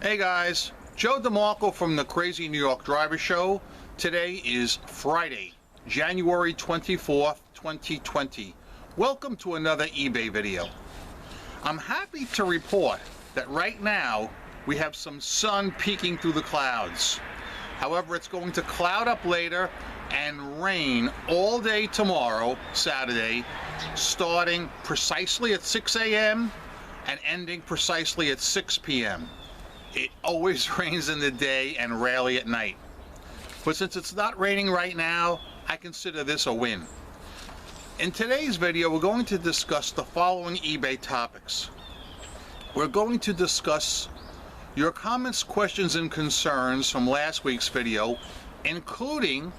Hey guys, Joe DeMarco from the Crazy New York Driver Show. Today is Friday, January 24th, 2020. Welcome to another eBay video. I'm happy to report that right now we have some sun peeking through the clouds. However, it's going to cloud up later and rain all day tomorrow, Saturday, starting precisely at 6 a.m. and ending precisely at 6 p.m. It always rains in the day and rarely at night. But since it's not raining right now, I consider this a win. In today's video, we're going to discuss the following eBay topics. We're going to discuss your comments, questions, and concerns from last week's video, including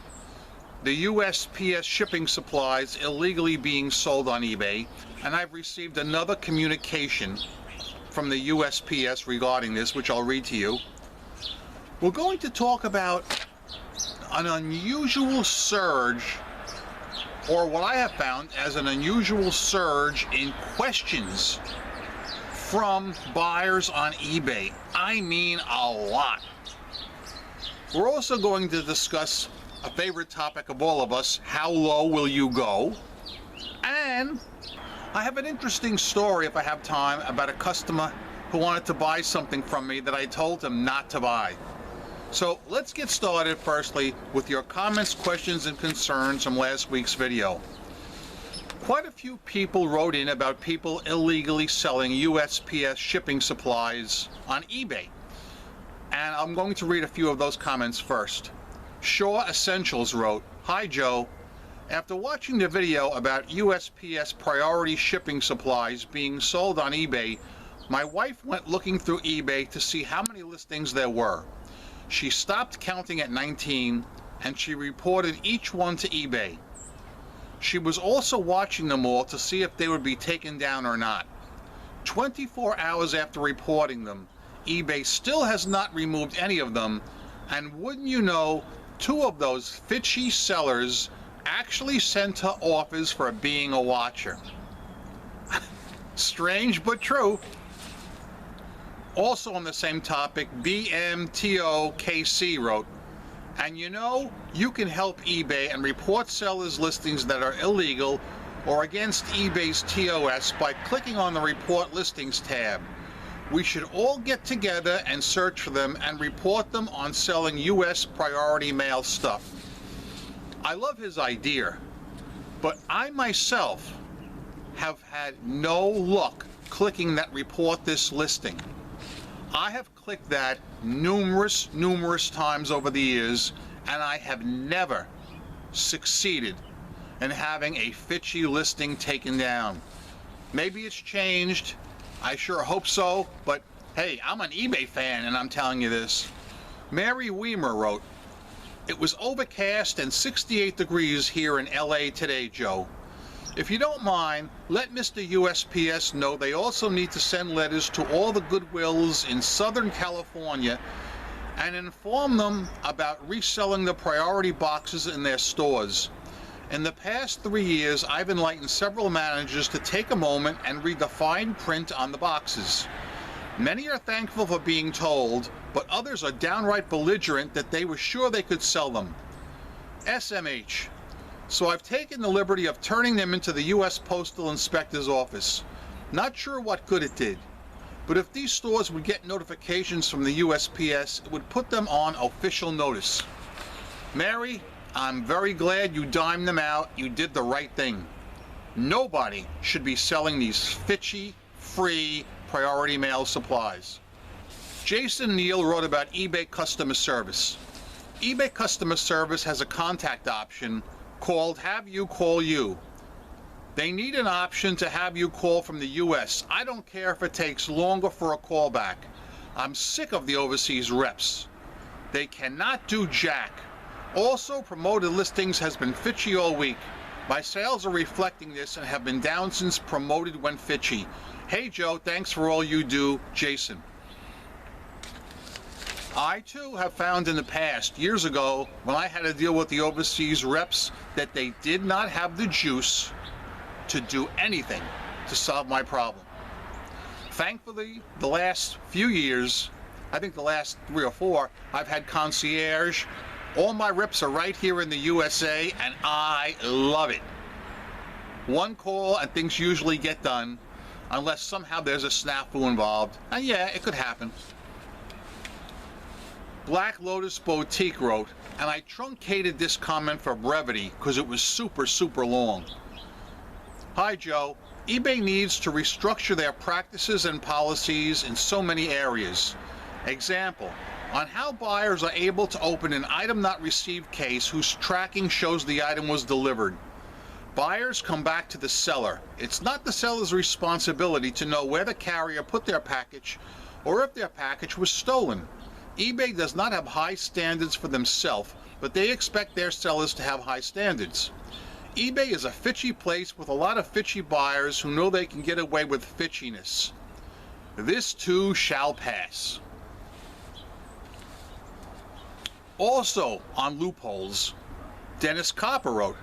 the USPS shipping supplies illegally being sold on eBay, and I've received another communication from the USPS regarding this, which I'll read to you. We're going to talk about an unusual surge, or what I have found as an unusual surge in questions from buyers on eBay. I mean a lot. We're also going to discuss a favorite topic of all of us: how low will you go? And I have an interesting story, if I have time, about a customer who wanted to buy something from me that I told him not to buy. So let's get started firstly with your comments, questions, and concerns from last week's video. Quite a few people wrote in about people illegally selling USPS shipping supplies on eBay. And I'm going to read a few of those comments first. Shaw Essentials wrote, "Hi Joe. After watching the video about USPS priority shipping supplies being sold on eBay, my wife went looking through eBay to see how many listings there were. She stopped counting at 19 and she reported each one to eBay. She was also watching them all to see if they would be taken down or not. 24 hours after reporting them, eBay still has not removed any of them, and wouldn't you know, 2 of those fishy sellers actually sent her offers for being a watcher." Strange but true. Also on the same topic, BMTOKC wrote, "And you know, you can help eBay and report sellers' listings that are illegal or against eBay's TOS by clicking on the Report Listings tab. We should all get together and search for them and report them on selling US priority mail stuff." I love his idea, but I myself have had no luck clicking that Report This listing. I have clicked that numerous times over the years, and I have never succeeded in having a fishy listing taken down. Maybe it's changed. I sure hope so, but hey, I'm an eBay fan and I'm telling you this. Mary Weimer wrote, "It was overcast and 68 degrees here in LA today, Joe. If you don't mind, let Mr. USPS know they also need to send letters to all the Goodwills in Southern California and inform them about reselling the priority boxes in their stores. In the past 3 years, I've enlightened several managers to take a moment and read the fine print on the boxes. Many are thankful for being told, but others are downright belligerent that they were sure they could sell them. SMH. So I've taken the liberty of turning them into the U.S. Postal Inspector's office. Not sure what good it did, but if these stores would get notifications from the USPS, it would put them on official notice. Mary, I'm very glad you dimed them out. You did the right thing. Nobody should be selling these fishy, free priority mail supplies." Jason Neal wrote about eBay customer service. eBay customer service has a contact option called Have You Call You. They need an option to have you call from the US. I don't care if it takes longer for a callback. I'm sick of the overseas reps. They cannot do jack. Also, promoted listings has been fishy all week. My sales are reflecting this and have been down since promoted went fishy. Hey Joe, thanks for all you do, Jason. I too have found in the past, years ago, when I had to deal with the overseas reps, that they did not have the juice to do anything to solve my problem. Thankfully, the last few years, I think the last 3 or 4, I've had concierge. All my reps are right here in the USA, and I love it. One call and things usually get done, unless somehow there's a snafu involved. And yeah, it could happen. Black Lotus Boutique wrote, and I truncated this comment for brevity because it was super long. Hi Joe, eBay needs to restructure their practices and policies in so many areas. Example, on how buyers are able to open an item not received case whose tracking shows the item was delivered. Buyers come back to the seller. It's not the seller's responsibility to know where the carrier put their package or if their package was stolen. eBay does not have high standards for themselves, but they expect their sellers to have high standards. eBay is a fitchy place with a lot of fitchy buyers who know they can get away with fitchiness. This too shall pass. Also on loopholes, Dennis Copper wrote,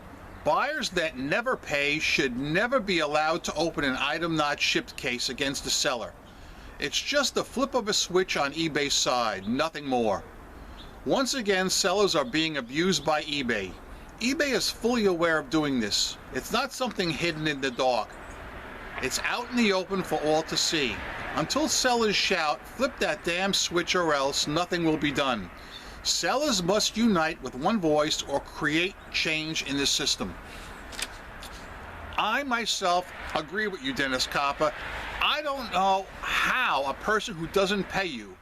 buyers that never pay should never be allowed to open an item not shipped case against the seller. It's just the flip of a switch on eBay's side, nothing more. Once again, sellers are being abused by eBay. eBay is fully aware of doing this. It's not something hidden in the dark. It's out in the open for all to see. Until sellers shout, flip that damn switch or else nothing will be done. Sellers must unite with one voice or create change in the system. I myself agree with you, Dennis Copper. I don't know how a person who doesn't pay you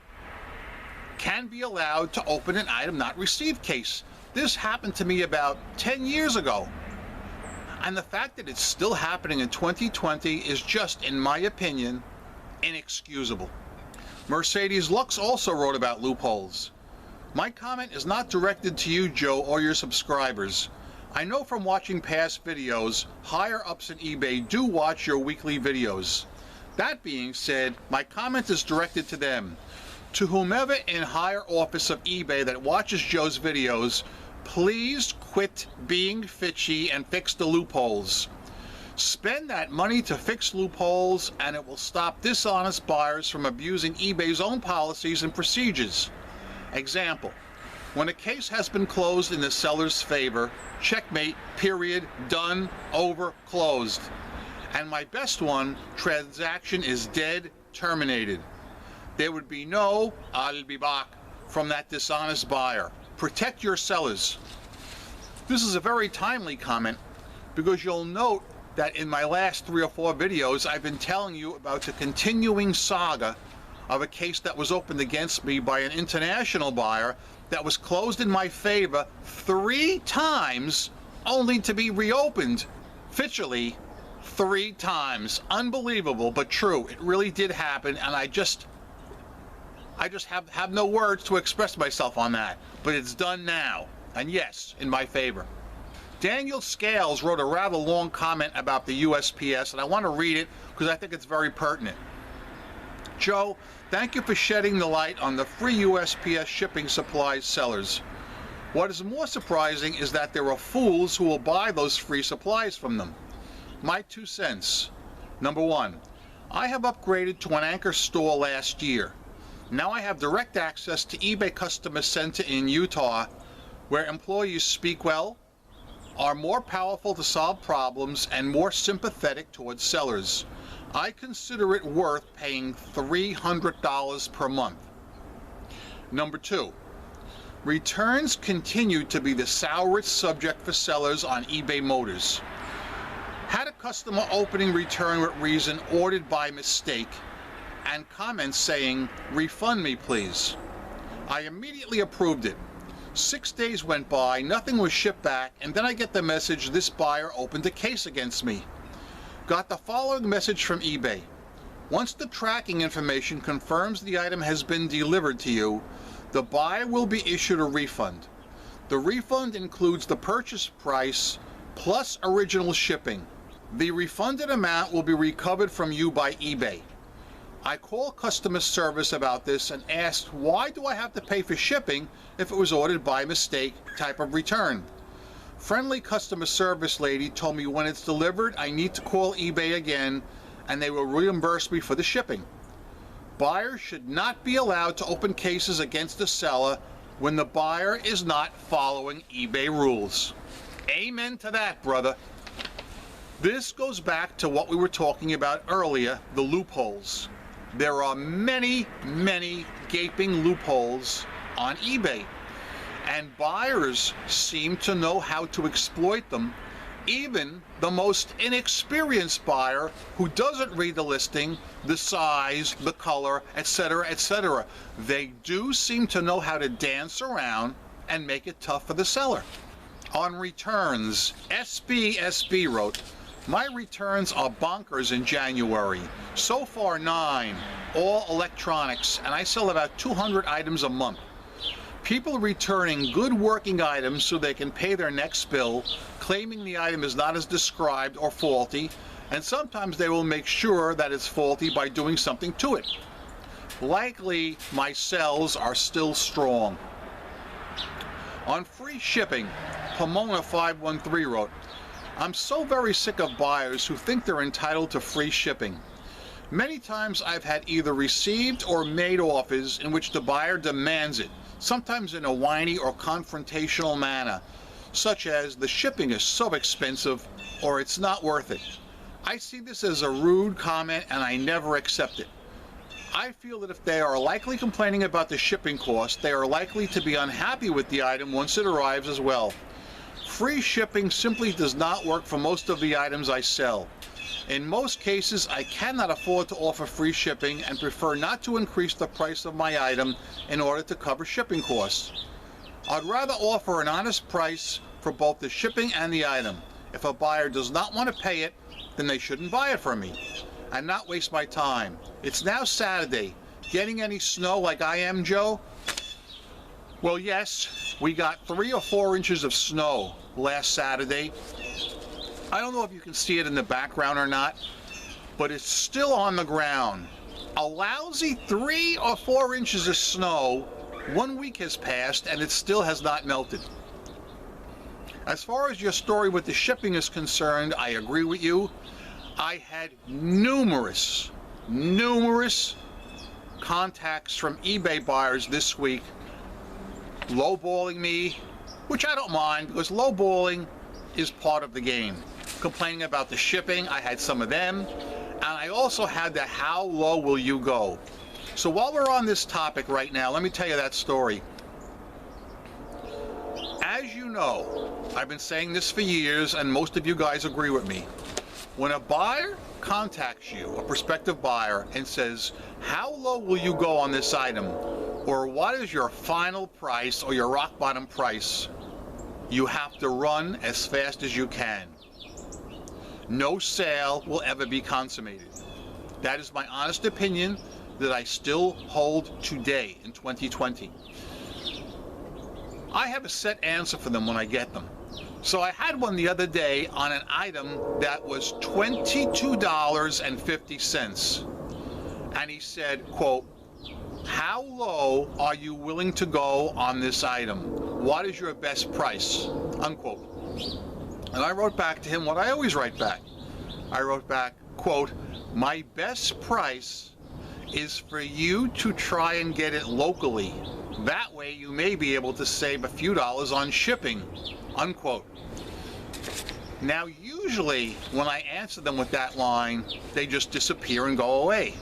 can be allowed to open an item not received case. This happened to me about 10 years ago. And the fact that it's still happening in 2020 is just, in my opinion, inexcusable. Mercedes Lux also wrote about loopholes. My comment is not directed to you, Joe, or your subscribers. I know from watching past videos, higher-ups in eBay do watch your weekly videos. That being said, my comment is directed to them. To whomever in higher office of eBay that watches Joe's videos, please quit being fitchy and fix the loopholes. Spend that money to fix loopholes and it will stop dishonest buyers from abusing eBay's own policies and procedures. Example, when a case has been closed in the seller's favor, checkmate, period, done, over, closed. And my best one, transaction is dead, terminated. There would be no I'll be back from that dishonest buyer. Protect your sellers. This is a very timely comment because you'll note that in my last 3 or 4 videos I've been telling you about the continuing saga of a case that was opened against me by an international buyer that was closed in my favor 3 times only to be reopened fitchily 3 times. Unbelievable, but true. It really did happen, and I just have no words to express myself on that. But it's done now, and yes, in my favor. Daniel Scales wrote a rather long comment about the USPS, and I want to read it because I think it's very pertinent. Joe, thank you for shedding the light on the free USPS shipping supplies sellers. What is more surprising is that there are fools who will buy those free supplies from them. My 2 cents. Number 1, I have upgraded to an Anchor store last year. Now I have direct access to eBay Customer Center in Utah, where employees speak well, are more powerful to solve problems, and more sympathetic towards sellers. I consider it worth paying $300 per month. Number 2, returns continue to be the sourest subject for sellers on eBay Motors. Had a customer opening return with reason ordered by mistake and comments saying, refund me please. I immediately approved it. 6 days went by, nothing was shipped back, and then I get the message this buyer opened a case against me. Got the following message from eBay. Once the tracking information confirms the item has been delivered to you, the buyer will be issued a refund. The refund includes the purchase price plus original shipping. The refunded amount will be recovered from you by eBay. I called customer service about this and asked, why do I have to pay for shipping if it was ordered by mistake type of return? Friendly customer service lady told me when it's delivered, I need to call eBay again and they will reimburse me for the shipping. Buyers should not be allowed to open cases against the seller when the buyer is not following eBay rules. Amen to that, brother. This goes back to what we were talking about earlier, the loopholes. There are many, many gaping loopholes on eBay, and buyers seem to know how to exploit them. Even the most inexperienced buyer who doesn't read the listing, the size, the color, etc., etc., they do seem to know how to dance around and make it tough for the seller. On returns, SBSB wrote, my returns are bonkers in January. So far 9, all electronics, and I sell about 200 items a month. People returning good working items so they can pay their next bill, claiming the item is not as described or faulty, and sometimes they will make sure that it's faulty by doing something to it. Likely, my sales are still strong. On free shipping, Pomona 513 wrote, I'm so very sick of buyers who think they're entitled to free shipping. Many times I've had either received or made offers in which the buyer demands it, sometimes in a whiny or confrontational manner, such as the shipping is so expensive or it's not worth it. I see this as a rude comment and I never accept it. I feel that if they are likely complaining about the shipping cost, they are likely to be unhappy with the item once it arrives as well. Free shipping simply does not work for most of the items I sell. In most cases, I cannot afford to offer free shipping and prefer not to increase the price of my item in order to cover shipping costs. I'd rather offer an honest price for both the shipping and the item. If a buyer does not want to pay it, then they shouldn't buy it from me and not waste my time. It's now Saturday. Getting any snow like I am, Joe? Well, yes, we got 3 or 4 inches of snow last Saturday. I don't know if you can see it in the background or not, but it's still on the ground. A lousy 3 or 4 inches of snow. 1 week has passed and it still has not melted. As far as your story with the shipping is concerned, I agree with you. I had numerous contacts from eBay buyers this week lowballing me, which I don't mind because lowballing is part of the game. Complaining about the shipping, I had some of them, and I also had the how low will you go. So while we're on this topic right now, let me tell you that story. As you know, I've been saying this for years and most of you guys agree with me. When a buyer contacts you, a prospective buyer, and says, how low will you go on this item? Or what is your final price or your rock bottom price? You have to run as fast as you can. No sale will ever be consummated. That is my honest opinion that I still hold today in 2020. I have a set answer for them when I get them. So I had one the other day on an item that was $22.50. And he said, quote, how low are you willing to go on this item? What is your best price? Unquote. And I wrote back to him what I always write back. I wrote back, quote, my best price is for you to try and get it locally. That way you may be able to save a few dollars on shipping, unquote. Now usually when I answer them with that line, they just disappear and go away.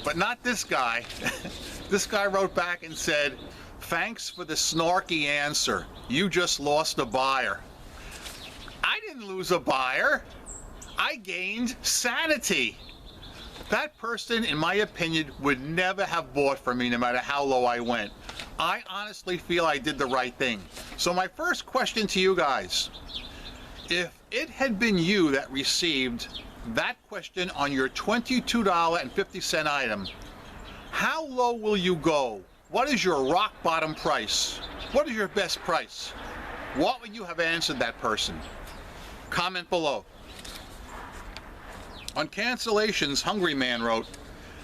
But not this guy. This guy wrote back and said, thanks for the snarky answer. You just lost a buyer. I didn't lose a buyer. I gained sanity. That person, in my opinion, would never have bought from me no matter how low I went. I honestly feel I did the right thing. So my first question to you guys, if it had been you that received that question on your $22.50 item, how low will you go? What is your rock bottom price? What is your best price? What would you have answered that person? Comment below. On cancellations, Hungry Man wrote,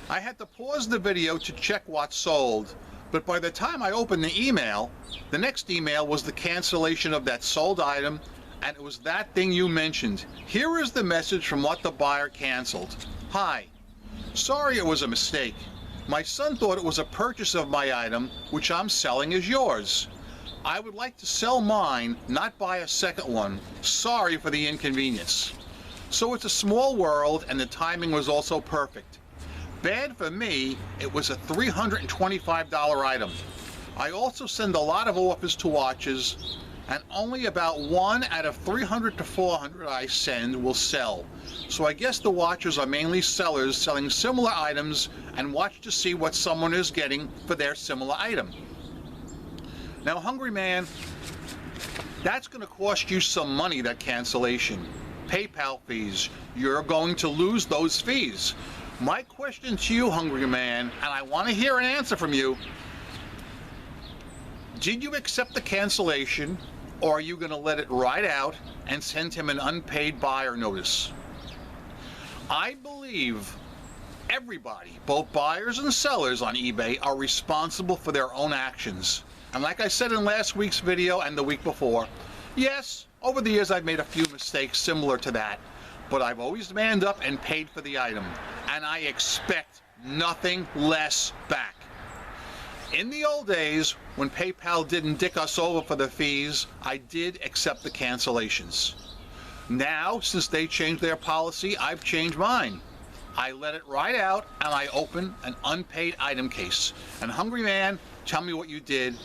I had to pause the video to check what sold, but by the time I opened the email, the next email was the cancellation of that sold item, and it was that thing you mentioned. Here is the message from what the buyer canceled. Hi, sorry it was a mistake. My son thought it was a purchase of my item, which I'm selling as yours. I would like to sell mine, not buy a second one. Sorry for the inconvenience. So it's a small world, and the timing was also perfect. Bad for me, it was a $325 item. I also send a lot of offers to watches, and only about 1 out of 300 to 400 I send will sell. So I guess the watchers are mainly sellers selling similar items and watch to see what someone is getting for their similar item. Now, hungry man, that's going to cost you some money, that cancellation. PayPal fees. You're going to lose those fees. My question to you, hungry man, and I want to hear an answer from you, did you accept the cancellation, or are you going to let it ride out and send him an unpaid buyer notice? I believe everybody, both buyers and sellers on eBay, are responsible for their own actions. And like I said in last week's video and the week before, yes, over the years I've made a few mistakes similar to that, but I've always manned up and paid for the item, and I expect nothing less back. In the old days, when PayPal didn't dick us over for the fees, I did accept the cancellations. Now, since they changed their policy, I've changed mine. I let it ride out, and I open an unpaid item case. And hungry man, tell me what you did.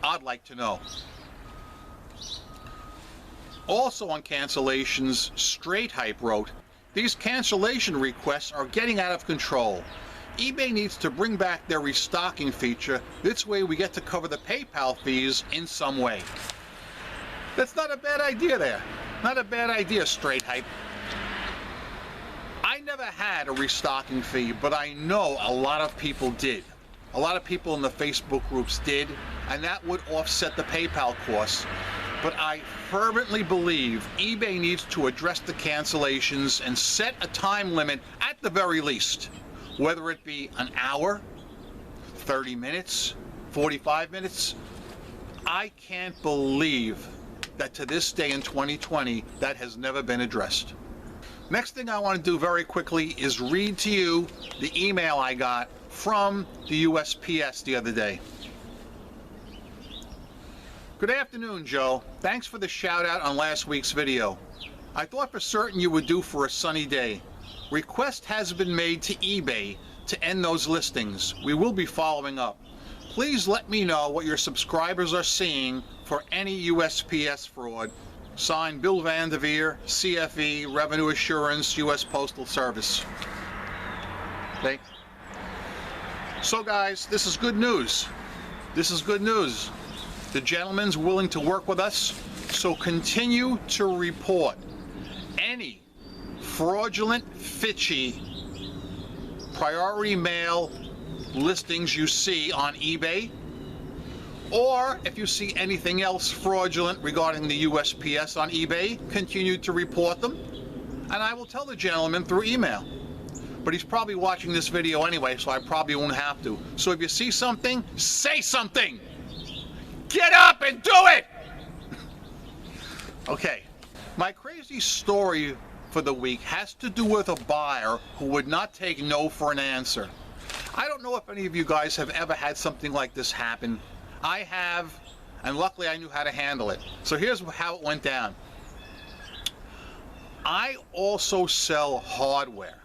I'd like to know. Also on cancellations, Straight Hype wrote, these cancellation requests are getting out of control. eBay needs to bring back their restocking feature. This way we get to cover the PayPal fees in some way. That's not a bad idea there. Not a bad idea, Straight Hype. I never had a restocking fee, but I know a lot of people did. A lot of people in the Facebook groups did, and that would offset the PayPal costs. But I fervently believe eBay needs to address the cancellations and set a time limit at the very least. Whether it be an hour, 30 minutes, 45 minutes, I can't believe that to this day in 2020 that has never been addressed. Next thing I want to do very quickly is read to you the email I got from the USPS the other day. Good afternoon, Joe. Thanks for the shout out on last week's video. I thought for certain you would do for a sunny day. Request has been made to eBay to end those listings. We will be following up. Please let me know what your subscribers are seeing for any USPS fraud. Signed, Bill Vanderveer, CFE, Revenue Assurance, U.S. Postal Service. Okay. So guys, this is good news. This is good news. The gentleman's willing to work with us, so continue to report any fraudulent, fishy, priority mail listings you see on eBay, or if you see anything else fraudulent regarding the USPS on eBay, continue to report them, and I will tell the gentleman through email. But he's probably watching this video anyway, so I probably won't have to. So if you see something, say something! Get up and do it! Okay, my crazy story for the week has to do with a buyer who would not take no for an answer. I don't know if any of you guys have ever had something like this happen. I have, and luckily I knew how to handle it. So here's how it went down. I also sell hardware.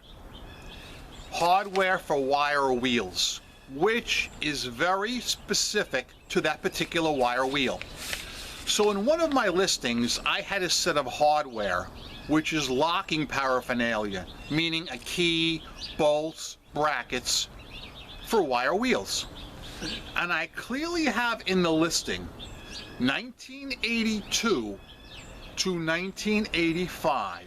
Hardware for wire wheels, which is very specific to that particular wire wheel. So in one of my listings, I had a set of hardware, which is locking paraphernalia, meaning a key, bolts, brackets for wire wheels. And I clearly have in the listing 1982 to 1985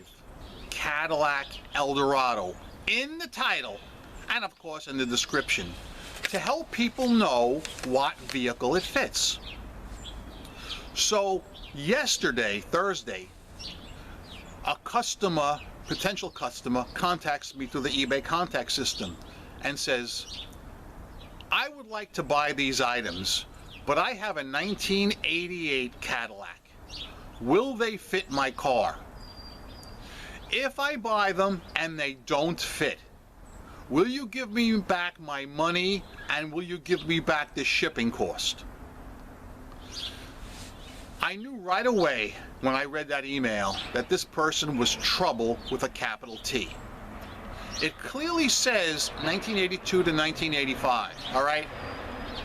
Cadillac Eldorado in the title and of course in the description to help people know what vehicle it fits. So yesterday, Thursday, a customer, potential customer, contacts me through the eBay contact system, and says, I would like to buy these items, but I have a 1988 Cadillac. Will they fit my car? If I buy them and they don't fit, will you give me back my money and will you give me back the shipping cost? I knew right away when I read that email that this person was trouble with a capital T. It clearly says 1982 to 1985, all right?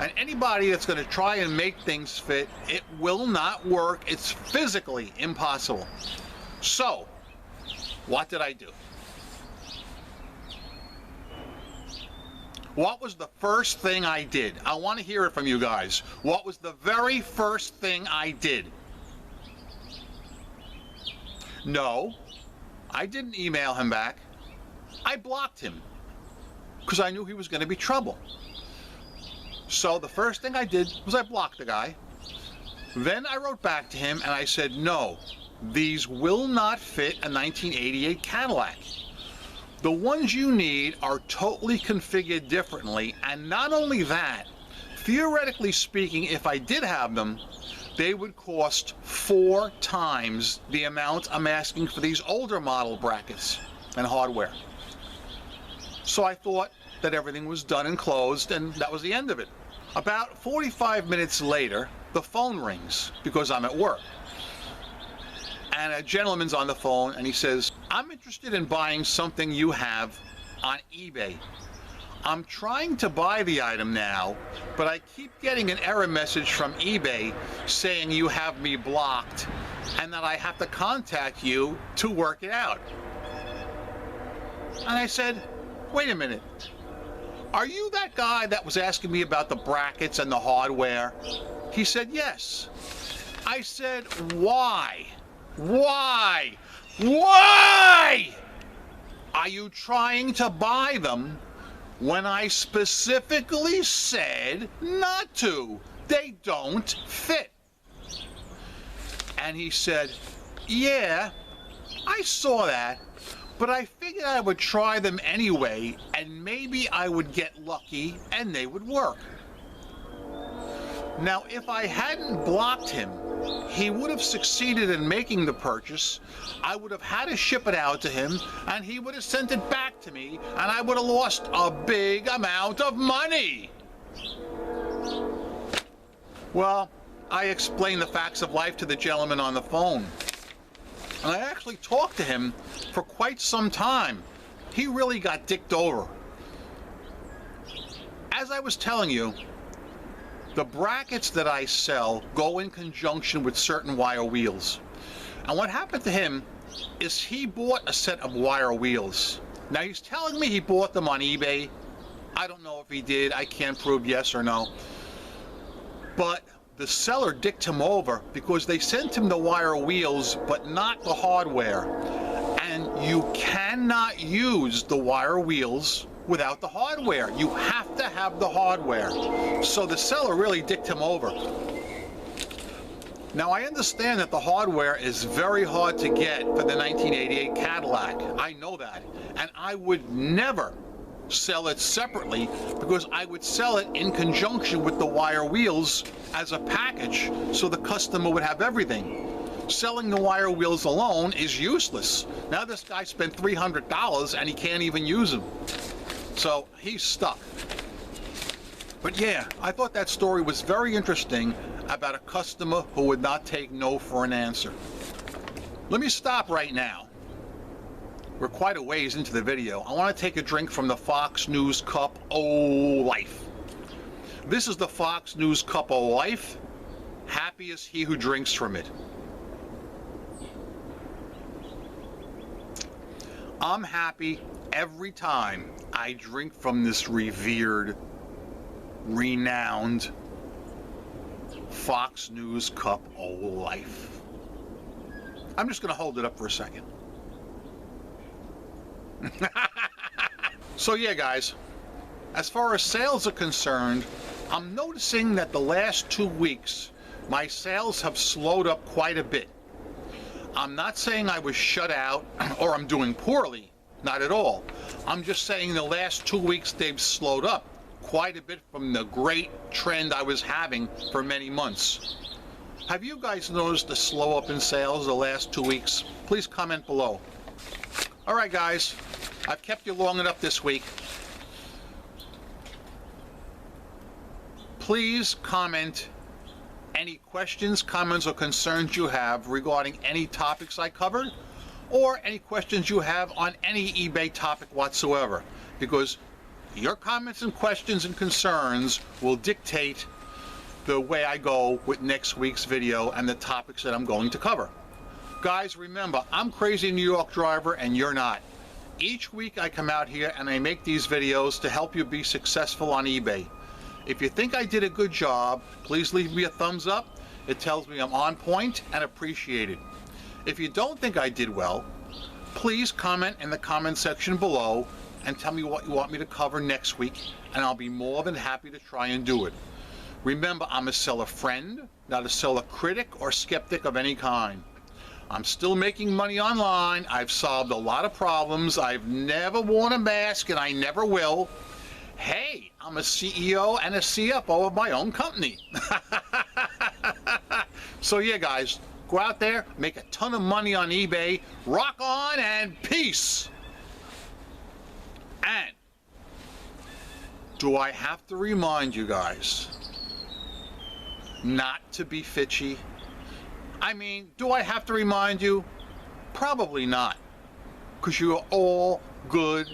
And anybody that's going to try and make things fit, it will not work. It's physically impossible. So, what did I do? What was the first thing I did? I want to hear it from you guys. What was the very first thing I did? No, I didn't email him back. I blocked him because I knew he was going to be trouble. So the first thing I did was I blocked the guy. Then I wrote back to him and I said, no, these will not fit a 1988 Cadillac. The ones you need are totally configured differently, and not only that, theoretically speaking, if I did have them, they would cost 4 times the amount I'm asking for these older model brackets and hardware. So I thought that everything was done and closed, and that was the end of it. About 45 minutes later, the phone rings because I'm at work. And a gentleman's on the phone and he says, I'm interested in buying something you have on eBay. I'm trying to buy the item now, but I keep getting an error message from eBay saying you have me blocked and that I have to contact you to work it out. And I said, wait a minute. Are you that guy that was asking me about the brackets and the hardware? He said, yes. I said, why? Why? Why are you trying to buy them when I specifically said not to? They don't fit. And he said, yeah, I saw that, but I figured I would try them anyway, and maybe I would get lucky and they would work. Now, if I hadn't blocked him, he would have succeeded in making the purchase. I would have had to ship it out to him, and he would have sent it back to me, and I would have lost a big amount of money. Well, I explained the facts of life to the gentleman on the phone. And I actually talked to him for quite some time. He really got dicked over. As I was telling you, the brackets that I sell go in conjunction with certain wire wheels. And what happened to him is he bought a set of wire wheels. Now he's telling me he bought them on eBay. I don't know if he did. I can't prove yes or no. But the seller dicked him over because they sent him the wire wheels but not the hardware. And you cannot use the wire wheels without the hardware. You have to have the hardware. So the seller really dicked him over. Now I understand that the hardware is very hard to get for the 1988 Cadillac. I know that. And I would never sell it separately because I would sell it in conjunction with the wire wheels as a package so the customer would have everything. Selling the wire wheels alone is useless. Now this guy spent $300 and he can't even use them. So he's stuck. But yeah, I thought that story was very interesting about a customer who would not take no for an answer. Let me stop right now. We're quite a ways into the video. I want to take a drink from the Fox News Cup O' Life. This is the Fox News Cup O' Life. Happy is he who drinks from it. I'm happy every time I drink from this revered, renowned Fox News Cup O' Life. I'm just going to hold it up for a second. So yeah, guys, as far as sales are concerned, I'm noticing that the last 2 weeks my sales have slowed up quite a bit. I'm not saying I was shut out or I'm doing poorly. Not at all. I'm just saying the last 2 weeks they've slowed up quite a bit from the great trend I was having for many months. Have you guys noticed the slow up in sales the last 2 weeks? Please comment below. All right, guys, I've kept you long enough this week. Please comment any questions, comments, or concerns you have regarding any topics I covered, or any questions you have on any eBay topic whatsoever, because your comments and questions and concerns will dictate the way I go with next week's video and the topics that I'm going to cover. Guys, remember, I'm Crazy New York Driver and you're not. Each week I come out here and I make these videos to help you be successful on eBay. If you think I did a good job, please leave me a thumbs up. It tells me I'm on point and appreciated. If you don't think I did well, please comment in the comment section below and tell me what you want me to cover next week, and I'll be more than happy to try and do it. Remember, I'm a seller friend, not a seller critic or skeptic of any kind. I'm still making money online. I've solved a lot of problems. I've never worn a mask and I never will. Hey, I'm a CEO and a CFO of my own company. So yeah, guys, go out there, make a ton of money on eBay, rock on, and peace. And do I have to remind you guys not to be fitchy? I mean, do I have to remind you? Probably not, because you're all good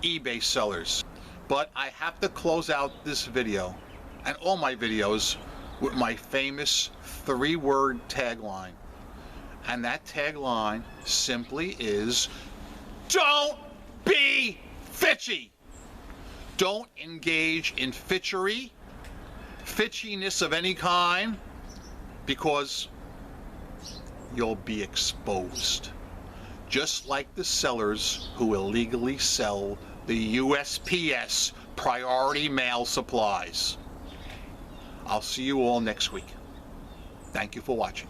eBay sellers. But I have to close out this video and all my videos with my famous 3-word tagline. And that tagline simply is, don't be fitchy. Don't engage in fitchery, fitchiness of any kind, because you'll be exposed. Just like the sellers who illegally sell the USPS priority mail supplies. I'll see you all next week. Thank you for watching.